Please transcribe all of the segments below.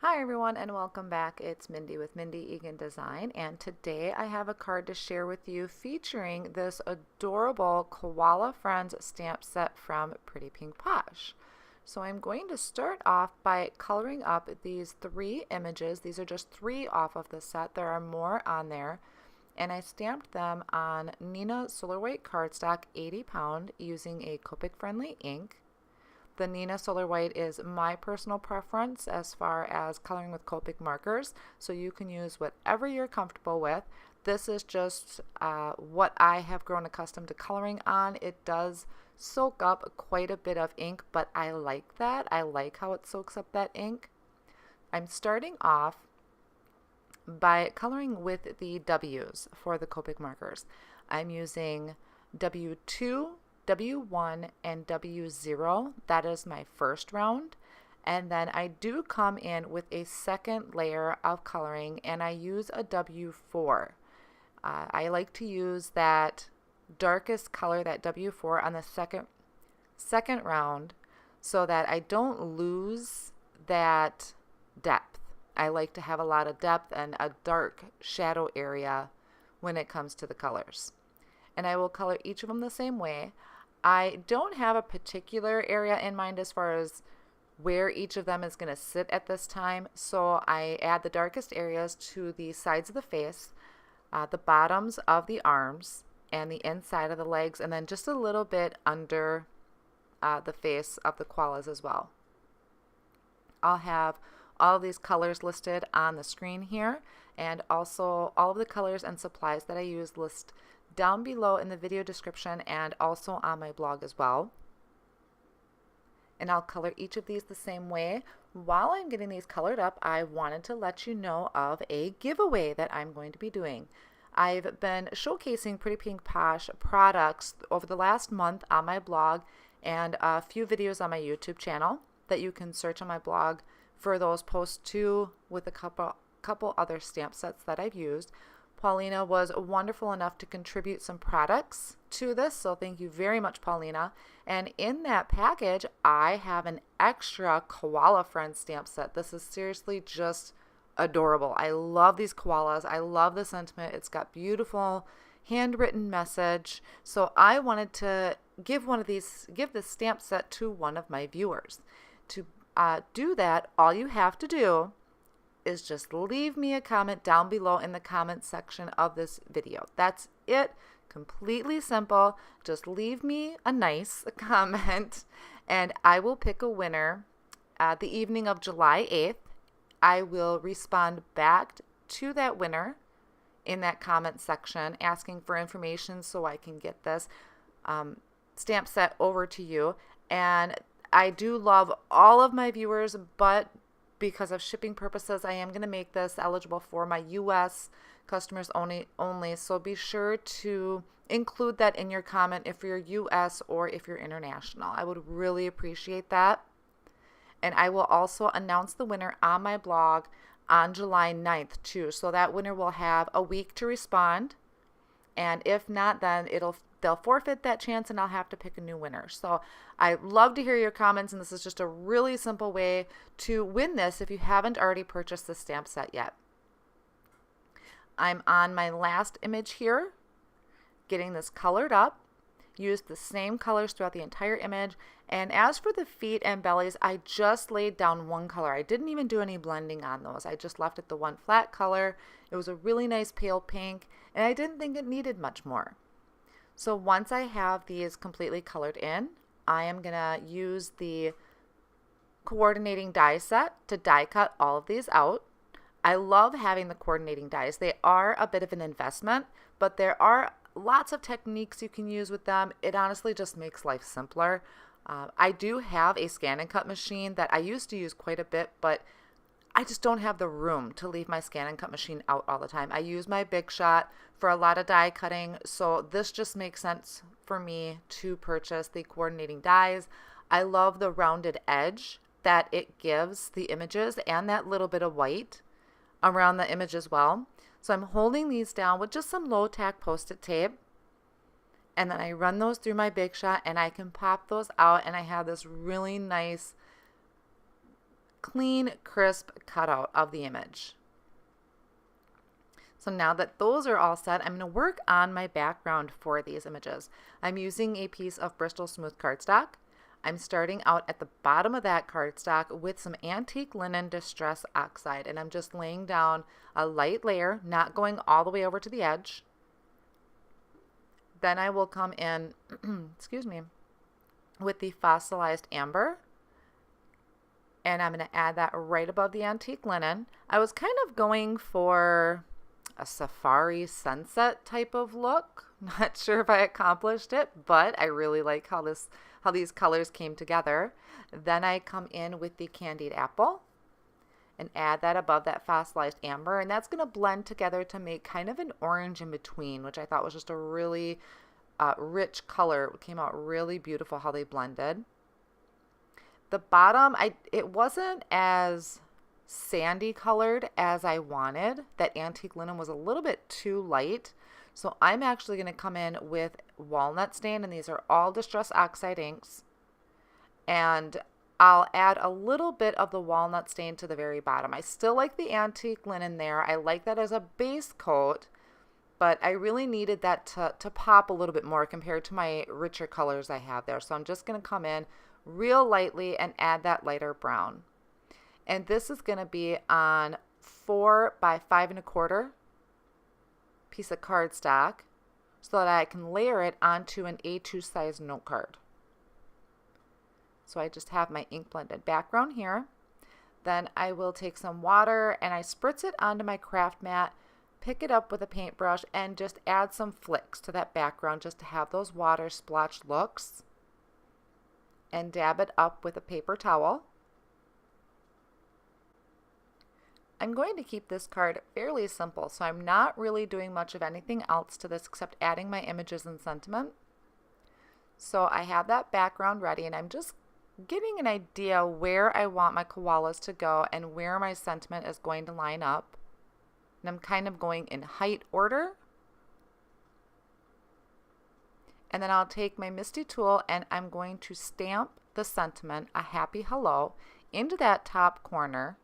Hi everyone and welcome back. It's Mindy with Mindy Egan Design, and today I have a card to share with you featuring this adorable Koala Friends stamp set from Pretty Pink Posh. So I'm going to start off by coloring up these three images. These are just three off of the set. There are more on there. And I stamped them on Neenah Solar White cardstock 80 pound using a Copic friendly ink. The Neenah Solar White is my personal preference as far as coloring with Copic markers, so you can use whatever you're comfortable with. This is just what I have grown accustomed to coloring on. It does soak up quite a bit of ink, but I like that. I like how it soaks up that ink. I'm starting off by coloring with the W's for the Copic markers. I'm using W2, W1, and W0. That is my first round. And then I do come in with a second layer of coloring, and I use a W4. I like to use that darkest color, that W4, on the second round so that I don't lose that depth. I like to have a lot of depth and a dark shadow area when it comes to the colors. And I will color each of them the same way. I don't have a particular area in mind as far as where each of them is going to sit at this time, so I add the darkest areas to the sides of the face, the bottoms of the arms, and the inside of the legs, and then just a little bit under the face of the koalas as well. I'll have all of these colors listed on the screen here, and also all of the colors and supplies that I use list down below in the video description and also on my blog as well. And I'll color each of these the same way. While I'm getting these colored up, I wanted to let you know of a giveaway that I'm going to be doing. I've been showcasing Pretty Pink Posh products over the last month on my blog and a few videos on my YouTube channel that you can search on my blog for those posts too, with a couple other stamp sets that I've used. Paulina was wonderful enough to contribute some products to this, so thank you very much, Paulina. And in that package, I have an extra Koala Friends stamp set. This is seriously just adorable. I love these koalas. I love the sentiment. It's got beautiful handwritten message. So I wanted to give this stamp set to one of my viewers. To do that, all you have to do is just leave me a comment down below in the comment section of this video. That's it. Completely simple. Just leave me a nice comment and I will pick a winner the evening of July 8th. I will respond back to that winner in that comment section asking for information so I can get this stamp set over to you. And I do love all of my viewers, but because of shipping purposes, I am going to make this eligible for my U.S. customers only. So be sure to include that in your comment if you're U.S. or if you're international. I would really appreciate that. And I will also announce the winner on my blog on July 9th too. So that winner will have a week to respond. And if not, then they'll forfeit that chance and I'll have to pick a new winner. So I love to hear your comments, and this is just a really simple way to win this if you haven't already purchased the stamp set yet. I'm on my last image here, getting this colored up. Used the same colors throughout the entire image. And as for the feet and bellies, I just laid down one color. I didn't even do any blending on those. I just left it the one flat color. It was a really nice pale pink, and I didn't think it needed much more. So once I have these completely colored in, I am going to use the coordinating die set to die cut all of these out. I love having the coordinating dies. They are a bit of an investment, but there are lots of techniques you can use with them. It honestly just makes life simpler. I do have a scan and cut machine that I used to use quite a bit, but I just don't have the room to leave my scan and cut machine out all the time. I use my Big Shot for a lot of die cutting, so this just makes sense for me to purchase the coordinating dies. I love the rounded edge that it gives the images and that little bit of white around the image as well. So I'm holding these down with just some low tack Post-it tape, and then I run those through my Big Shot and I can pop those out, and I have this really nice clean, crisp cutout of the image. So now that those are all set, I'm going to work on my background for these images. I'm using a piece of Bristol smooth cardstock. I'm starting out at the bottom of that cardstock with some antique linen distress oxide, and I'm just laying down a light layer, not going all the way over to the edge. Then I will come in, excuse me, with the fossilized amber, and I'm going to add that right above the antique linen. I was kind of going for a safari sunset type of look. Not sure if I accomplished it, but I really like how these colors came together. Then I come in with the candied apple and add that above that fossilized amber, and that's going to blend together to make kind of an orange in between, which I thought was just a really rich color. It came out really beautiful how they blended. The bottom, it wasn't as sandy colored as I wanted. That antique linen was a little bit too light. So I'm actually going to come in with walnut stain, and these are all Distress Oxide inks. And I'll add a little bit of the walnut stain to the very bottom. I still like the antique linen there. I like that as a base coat, but I really needed that to pop a little bit more compared to my richer colors I have there. So I'm just going to come in real lightly and add that lighter brown. And this is going to be on 4 by 5 1/4 piece of cardstock so that I can layer it onto an A2 size note card. So I just have my ink blended background here. Then I will take some water and I spritz it onto my craft mat, pick it up with a paintbrush, and just add some flicks to that background just to have those water splotch looks, and dab it up with a paper towel. I'm going to keep this card fairly simple, so I'm not really doing much of anything else to this except adding my images and sentiment. So I have that background ready, and I'm just getting an idea where I want my koalas to go and where my sentiment is going to line up. And I'm kind of going in height order. And then I'll take my Misty tool and I'm going to stamp the sentiment, a happy hello, into that top corner.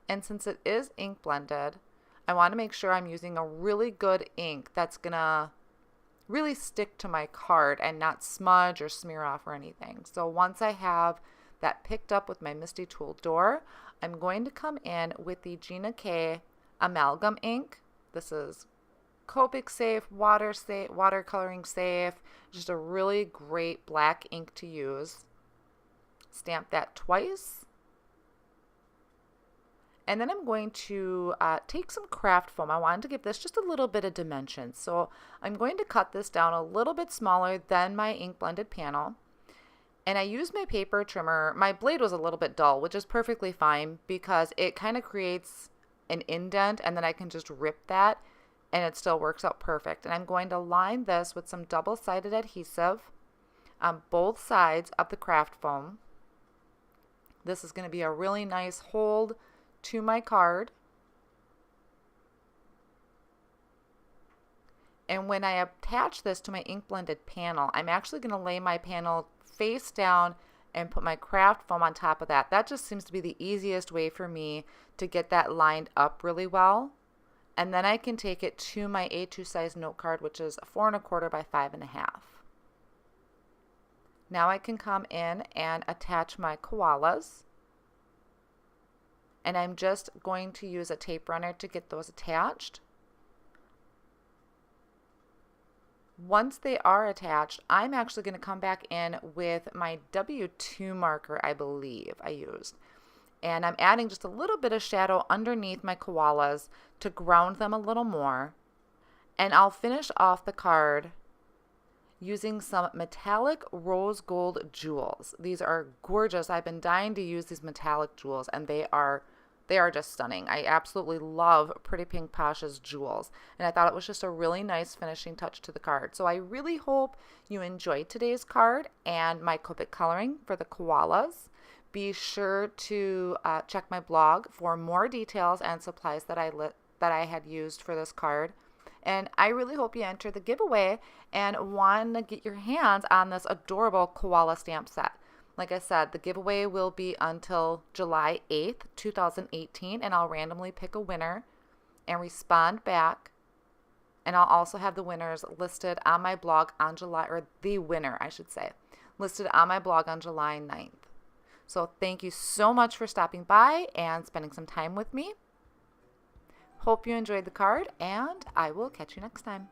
And since it is ink blended, I want to make sure I'm using a really good ink that's going to really stick to my card and not smudge or smear off or anything. So once I have that picked up with my Misty tool door, I'm going to come in with the Gina K Amalgam ink. This is Copic safe, watercoloring safe, just a really great black ink to use. Stamp that twice. And then I'm going to take some craft foam. I wanted to give this just a little bit of dimension. So I'm going to cut this down a little bit smaller than my ink blended panel. And I used my paper trimmer. My blade was a little bit dull, which is perfectly fine because it kind of creates an indent, and then I can just rip that and it still works out perfect. And I'm going to line this with some double-sided adhesive on both sides of the craft foam. This is going to be a really nice hold to my card. And when I attach this to my ink blended panel, I'm actually going to lay my panel face down and put my craft foam on top of that. That just seems to be the easiest way for me to get that lined up really well. And then I can take it to my A2 size note card, which is 4 1/4 by 5 1/2. Now I can come in and attach my koalas. And I'm just going to use a tape runner to get those attached. Once they are attached, I'm actually going to come back in with my W2 marker, I believe I used. And I'm adding just a little bit of shadow underneath my koalas to ground them a little more. And I'll finish off the card using some metallic rose gold jewels. These are gorgeous. I've been dying to use these metallic jewels, and they are just stunning. I absolutely love Pretty Pink Posh's jewels, and I thought it was just a really nice finishing touch to the card. So I really hope you enjoyed today's card and my Copic coloring for the koalas. Be sure to check my blog for more details and supplies that I had used for this card. And I really hope you enter the giveaway and want to get your hands on this adorable koala stamp set. Like I said, the giveaway will be until July 8th, 2018, and I'll randomly pick a winner and respond back. And I'll also have the winners listed on my blog on July, or the winner, I should say, listed on my blog on July 9th. So thank you so much for stopping by and spending some time with me. Hope you enjoyed the card, and I will catch you next time.